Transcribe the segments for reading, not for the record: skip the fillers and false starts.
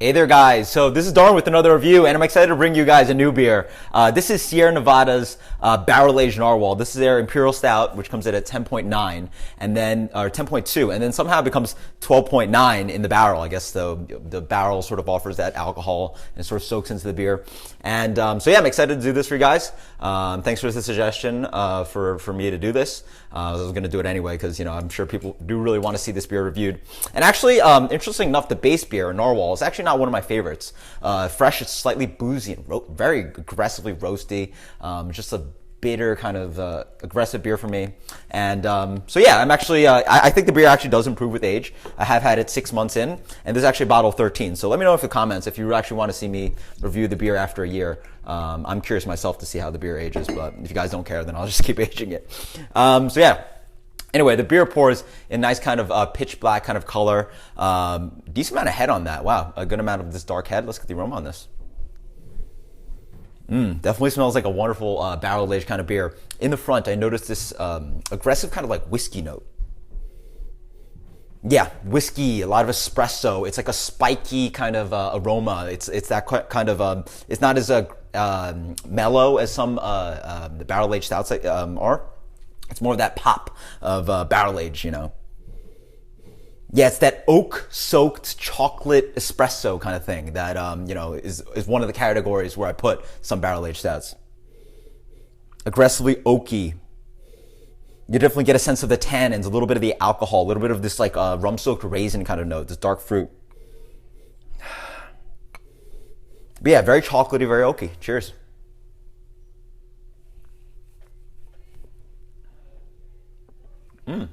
Hey there guys, so this is Darn with another review and I'm excited to bring you guys a new beer. This is Sierra Nevada's Barrel Aged Narwhal. This is their Imperial Stout, which comes in at 10.9 and then, or 10.2, and then somehow it becomes 12.9 in the barrel. I guess the barrel sort of offers that alcohol and sort of soaks into the beer. And so yeah, I'm excited to do this for you guys. Thanks for the suggestion for me to do this. I was going to do it anyway because, you know, I'm sure people do really want to see this beer reviewed. And actually, interesting enough, the base beer, Narwhal, is actually not one of my favorites. Fresh, it's slightly boozy and very aggressively roasty. Just a bitter kind of aggressive beer for me. And so yeah, I'm actually, I think the beer actually does improve with age. I have had it 6 months in, and this is actually bottle 13. So let me know in the comments if you actually want to see me review the beer after a year. I'm curious myself to see how the beer ages, but if you guys don't care, then I'll just keep aging it. So yeah. Anyway, the beer pours in nice kind of pitch black kind of color. Decent amount of head on that. Wow, a good amount of this dark head. Let's get the aroma on this. Definitely smells like a wonderful barrel aged kind of beer. In the front, I noticed this aggressive kind of like whiskey note. Yeah, whiskey, a lot of espresso. It's like a spiky kind of aroma. It's that kind of, it's not as mellow as some the barrel aged stouts are. It's more of that pop of barrel age, you know. Yeah, it's that oak-soaked chocolate espresso kind of thing that, you know, is one of the categories where I put some barrel-aged stouts. Aggressively oaky. You definitely get a sense of the tannins, a little bit of the alcohol, a little bit of this like rum-soaked raisin kind of note, this dark fruit. But yeah, very chocolatey, very oaky. Cheers. Wow,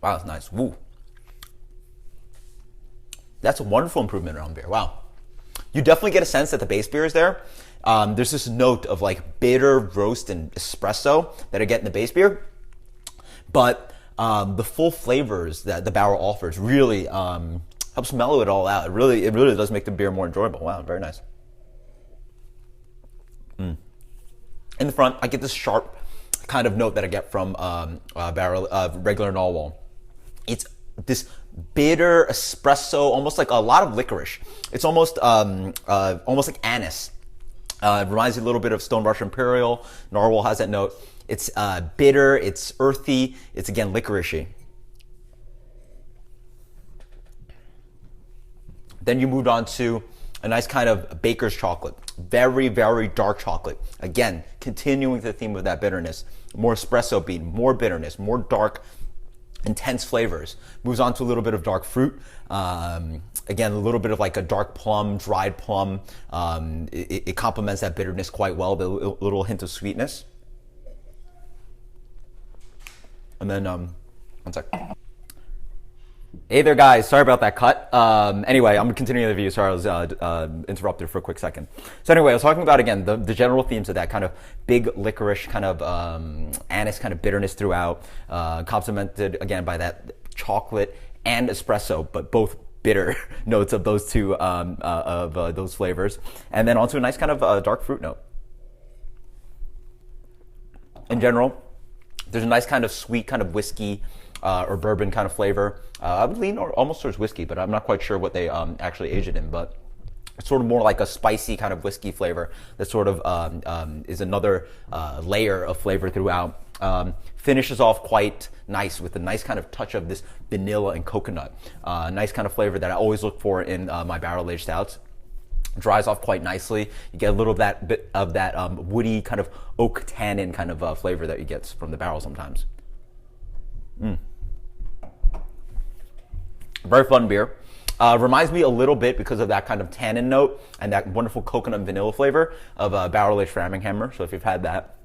that's nice. Woo. That's a wonderful improvement around beer. Wow. You definitely get a sense that the base beer is there. There's this note of like bitter roast and espresso that I get in the base beer. But the full flavors that the barrel offers really helps mellow it all out. It really does make the beer more enjoyable. Wow, very nice. In the front, I get this sharp kind of note that I get from regular Narwhal. It's this bitter espresso, almost like a lot of licorice. It's almost like anise. It reminds me a little bit of Stone Russian Imperial. Narwhal has that note. It's bitter, it's earthy, it's again licoricey. Then you moved on to a nice kind of baker's chocolate. Very, very dark chocolate. Again, continuing the theme of that bitterness. More espresso bean, more bitterness, more dark, intense flavors. Moves on to a little bit of dark fruit. Again, a little bit of like a dark plum, dried plum. It complements that bitterness quite well, the little hint of sweetness. And then, one sec. Hey there guys, sorry about that cut. Anyway, I'm continuing the review. Sorry, I was interrupted for a quick second. So anyway, I was talking about, again, the general themes of that kind of big licorice, kind of anise kind of bitterness throughout, complemented again by that chocolate and espresso, but both bitter notes of those two, those flavors. And then onto a nice kind of dark fruit note. In general, there's a nice kind of sweet kind of whiskey or bourbon kind of flavor. I would lean almost towards whiskey, but I'm not quite sure what they actually age it in. But it's sort of more like a spicy kind of whiskey flavor that sort of is another layer of flavor throughout. Finishes off quite nice with a nice kind of touch of this vanilla and coconut. Nice kind of flavor that I always look for in my barrel-aged stouts. Dries off quite nicely. You get a little bit of that woody kind of oak tannin kind of flavor that you get from the barrel sometimes. Very fun beer. Reminds me a little bit, because of that kind of tannin note and that wonderful coconut and vanilla flavor, of barrel-aged Framingham. So if you've had that,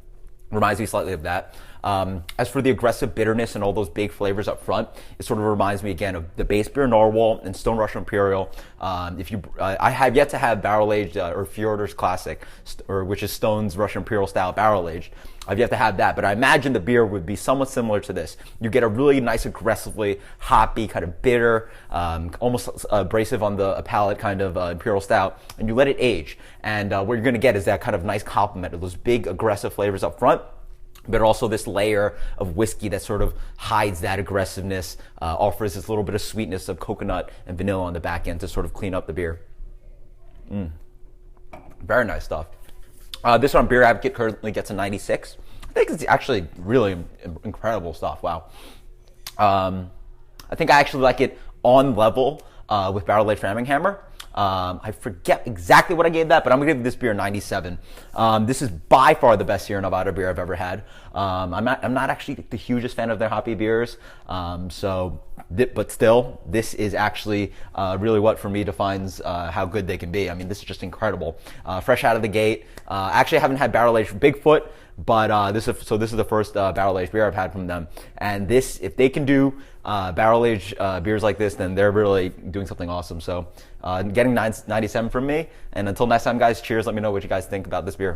reminds me slightly of that. As for the aggressive bitterness and all those big flavors up front, it sort of reminds me again of the base beer Narwhal and Stone Russian Imperial. I have yet to have barrel aged or Fjorder's Classic, which is Stone's Russian Imperial style barrel aged. I've yet to have that, but I imagine the beer would be somewhat similar to this. You get a really nice, aggressively hoppy, kind of bitter, almost abrasive on the palate kind of Imperial Stout, and you let it age. And what you're going to get is that kind of nice complement of those big, aggressive flavors up front, but also this layer of whiskey that sort of hides that aggressiveness, offers this little bit of sweetness of coconut and vanilla on the back end to sort of clean up the beer. Very nice stuff. This one, Beer Advocate, currently gets a 96. I think it's actually really incredible stuff. Wow. I think I actually like it on level with Barrel Aged Framingham. I forget exactly what I gave that, but I'm gonna give this beer a 97. This is by far the best Sierra Nevada beer I've ever had. I'm not actually the hugest fan of their hoppy beers, but still, this is actually really what for me defines how good they can be. I mean, this is just incredible. Fresh out of the gate. Actually, I haven't had barrel aged Bigfoot, but this is the first barrel aged beer I've had from them. And this, if they can do barrel aged beers like this, then they're really doing something awesome. So getting 97 from me. And until next time, guys, cheers. Let me know what you guys think about this beer.